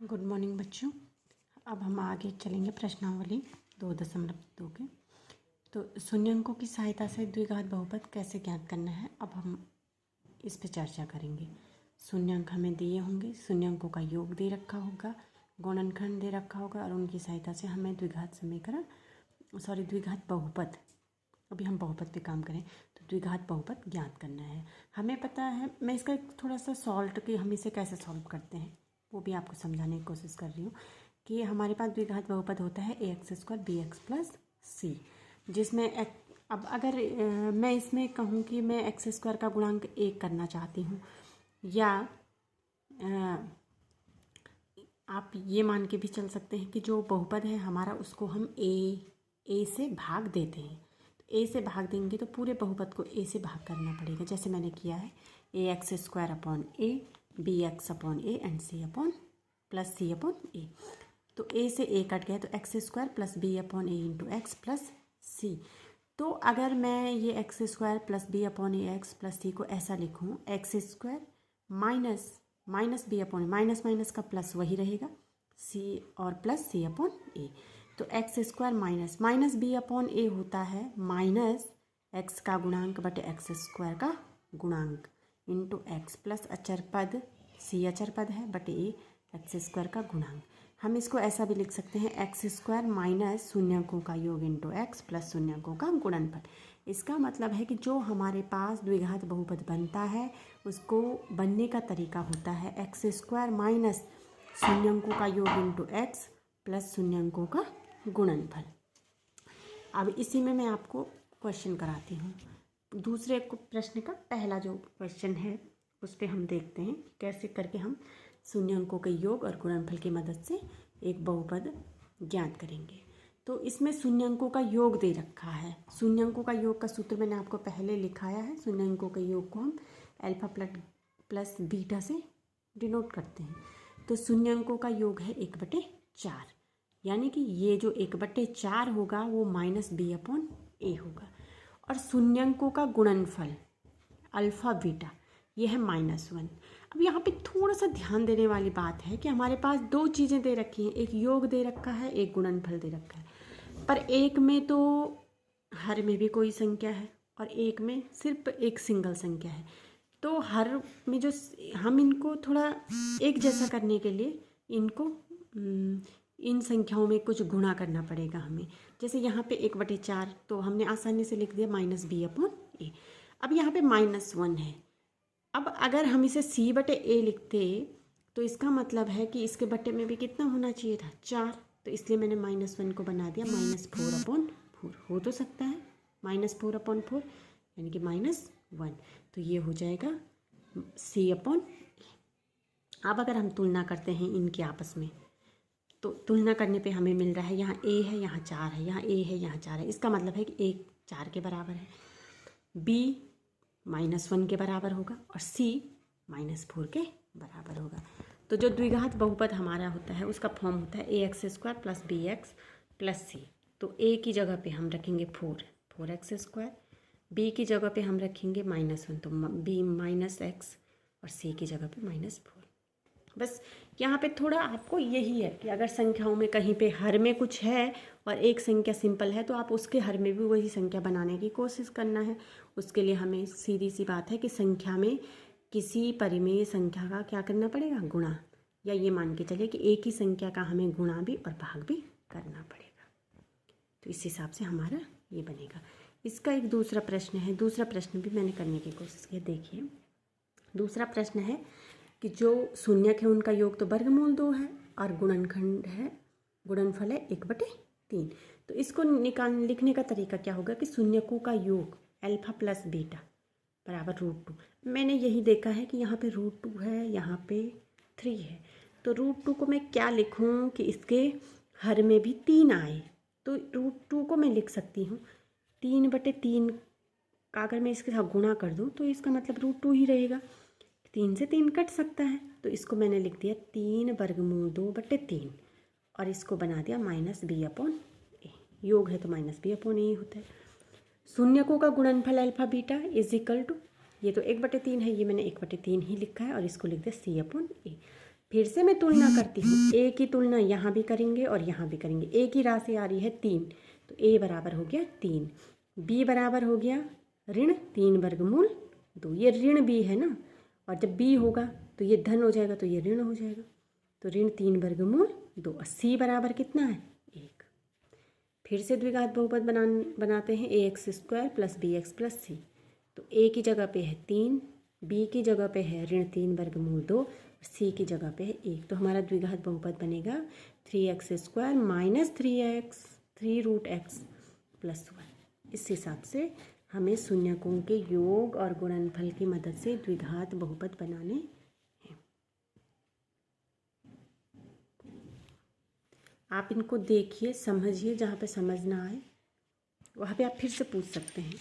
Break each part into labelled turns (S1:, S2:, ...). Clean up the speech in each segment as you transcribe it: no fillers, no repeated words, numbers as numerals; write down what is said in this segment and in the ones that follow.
S1: Good morning बच्चों। अब हम आगे चलेंगे प्रश्नावली 2.2 के। तो शून्यंकों की सहायता से द्विघात बहुपद कैसे ज्ञात करना है, अब हम इस पे चर्चा करेंगे। शून्यंक हमें दिए होंगे, शून्यंकों का योग दे रखा होगा, गुणनखंड दे रखा होगा और उनकी सहायता से हमें द्विघात बहुपद, अभी हम बहुपद पे काम करें तो द्विघात बहुपद ज्ञात करना है। हमें पता है, मैं इसका थोड़ा सा सॉल्व कि हम इसे कैसे सॉल्व करते हैं वो भी आपको समझाने की कोशिश कर रही हूँ कि हमारे पास द्विघात बहुपद होता है ax² bx + c, जिसमें अब अगर मैं इसमें कहूँ कि मैं x² का गुणांक 1 करना चाहती हूँ, या आप ये मान के भी चल सकते हैं कि जो बहुपद है हमारा उसको हम a से भाग देते हैं। तो a से भाग देंगे तो पूरे बहुपद को a से भाग करना पड़ेगा, जैसे मैंने किया है ax² a bx/a and c/a। तो a से a कट गया तो x² + b/a x + c। तो अगर मैं ये x² + b/a x + c को ऐसा लिखूँ, x² माइनस b/a, माइनस का प्लस वही रहेगा c और प्लस c/a। तो x² माइनस b/a होता है माइनस x का गुणांक बटे x² का गुणांक इंटू x प्लस अचर पद c अचर पद है बटे a x² का गुणांक। हम इसको ऐसा भी लिख सकते हैं x² माइनस शून्यंकों का योग इंटू x प्लस शून्यंकों का गुणनफल। इसका मतलब है कि जो हमारे पास द्विघात बहुपद बनता है उसको बनने का तरीका होता है x² माइनस शून्यंकों का योग इंटू x प्लस शून्यंकों का गुणनफल। अब इसी में मैं आपको क्वेश्चन कराती हूँ। दूसरे प्रश्न का पहला जो क्वेश्चन है उस पर हम देखते हैं कैसे करके हम शून्यंकों के योग और गुणनफल की मदद से एक बहुपद ज्ञात करेंगे। तो इसमें शून्यंकों का योग दे रखा है। शून्यंकों का योग का सूत्र मैंने आपको पहले लिखाया है। शून्यंकों के योग को हम अल्फा प्लस बीटा से डिनोट करते हैं। तो शून्यंकों का योग है 1/4, यानी कि ये जो 1/4 होगा वो -b/a होगा। और शून्यंकों का गुणनफल अल्फ़ा बीटा ये है -1। अब यहाँ पे थोड़ा सा ध्यान देने वाली बात है कि हमारे पास दो चीज़ें दे रखी हैं, एक योग दे रखा है, एक गुणनफल दे रखा है। पर एक में तो हर में भी कोई संख्या है और एक में सिर्फ एक सिंगल संख्या है। तो हर में जो हम इनको थोड़ा एक जैसा करने के लिए इनको इन संख्याओं में कुछ गुणा करना पड़ेगा हमें। जैसे यहाँ पे 1/4 तो हमने आसानी से लिख दिया -b/a। अब यहाँ पे -1 है। अब अगर हम इसे c/a लिखते तो इसका मतलब है कि इसके बटे में भी कितना होना चाहिए था, 4। तो इसलिए मैंने -1 को बना दिया -4/4। हो तो सकता है -4/4 यानी कि -1। तो ये हो जाएगा c/a। अब अगर हम तुलना करते हैं इनके आपस में तो तुलना करने पे हमें मिल रहा है यहाँ a है, यहाँ 4 है, यहाँ a है, यहाँ 4 है। इसका मतलब है कि a 4 के बराबर है, b -1 के बराबर होगा और c -4 के बराबर होगा। तो जो द्विघात बहुपद हमारा होता है उसका फॉर्म होता है ax² + bx + c। तो a की जगह पे हम रखेंगे 4x², b की जगह पे हम रखेंगे -1 तो b -x और c की जगह पे -4। बस यहाँ पे थोड़ा आपको यही है कि अगर संख्याओं में कहीं पे हर में कुछ है और एक संख्या सिंपल है तो आप उसके हर में भी वही संख्या बनाने की कोशिश करना है। उसके लिए हमें सीधी सी बात है कि संख्या में किसी परिमेय संख्या का क्या करना पड़ेगा, गुणा, या ये मान के चलिए कि एक ही संख्या का हमें गुणा भी और भाग भी करना पड़ेगा। तो इस हिसाब से हमारा ये बनेगा। इसका एक दूसरा प्रश्न है, दूसरा प्रश्न भी मैंने करने की कोशिश की। देखिए दूसरा प्रश्न है कि जो शून्यक है उनका योग तो वर्गमूल 2 है और गुणनफल है 1/3। तो इसको लिखने का तरीका क्या होगा कि शून्यकों का योग अल्फा प्लस बीटा बराबर √2। मैंने यही देखा है कि यहाँ पे √2 है, यहाँ पे 3 है। तो √2 को मैं क्या लिखूँ कि इसके हर में भी 3 आए। तो √2 को मैं लिख सकती हूँ 3/3 का अगर मैं इसके साथ गुणा कर दूँ तो इसका मतलब √2 ही रहेगा। 3 से 3 कट सकता है तो इसको मैंने लिख दिया 3√2/3 और इसको बना दिया -b/a। योग है तो -b/a होता है। शून्यकों का गुणनफल अल्फा बीटा = ये तो 1/3 है, ये मैंने 1/3 ही लिखा है और इसको लिख दिया c/a। फिर से मैं तुलना करती हूँ, ए की तुलना यहाँ भी करेंगे और यहाँ भी करेंगे। ए की राशि आ रही है 3, तो ए बराबर हो गया 3, बी बराबर हो गया ऋण 3 वर्गमूल 2, ये ऋण बी है ना, और जब बी होगा तो ये धन हो जाएगा, तो ये ऋण हो जाएगा, तो ऋण 3 वर्गमूल 2। और सी बराबर कितना है 1। फिर से द्विघात बहुपद बनाते हैं, A X square plus B X plus C. तो ए की जगह पे है 3, बी की जगह पे है ऋण 3 वर्गमूल 2, सी की जगह पे है 1। तो हमारा द्विघात बहुपद बनेगा 3x square minus 3√x plus 1। इस हिसाब से हमें शून्यकों के योग और गुणनफल की मदद से द्विघात बहुपद बनाने हैं। आप इनको देखिए, समझिए, जहाँ पे समझ ना आए वहाँ पे आप फिर से पूछ सकते हैं।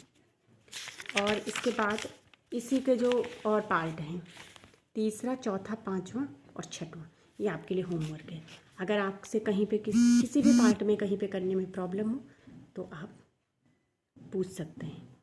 S1: और इसके बाद इसी के जो और पार्ट हैं, तीसरा, चौथा, पाँचवा और छठवां, ये आपके लिए होमवर्क है। अगर आपसे कहीं पे किसी भी पार्ट में कहीं पे करने में प्रॉब्लम हो तो आप पूछ सकते हैं।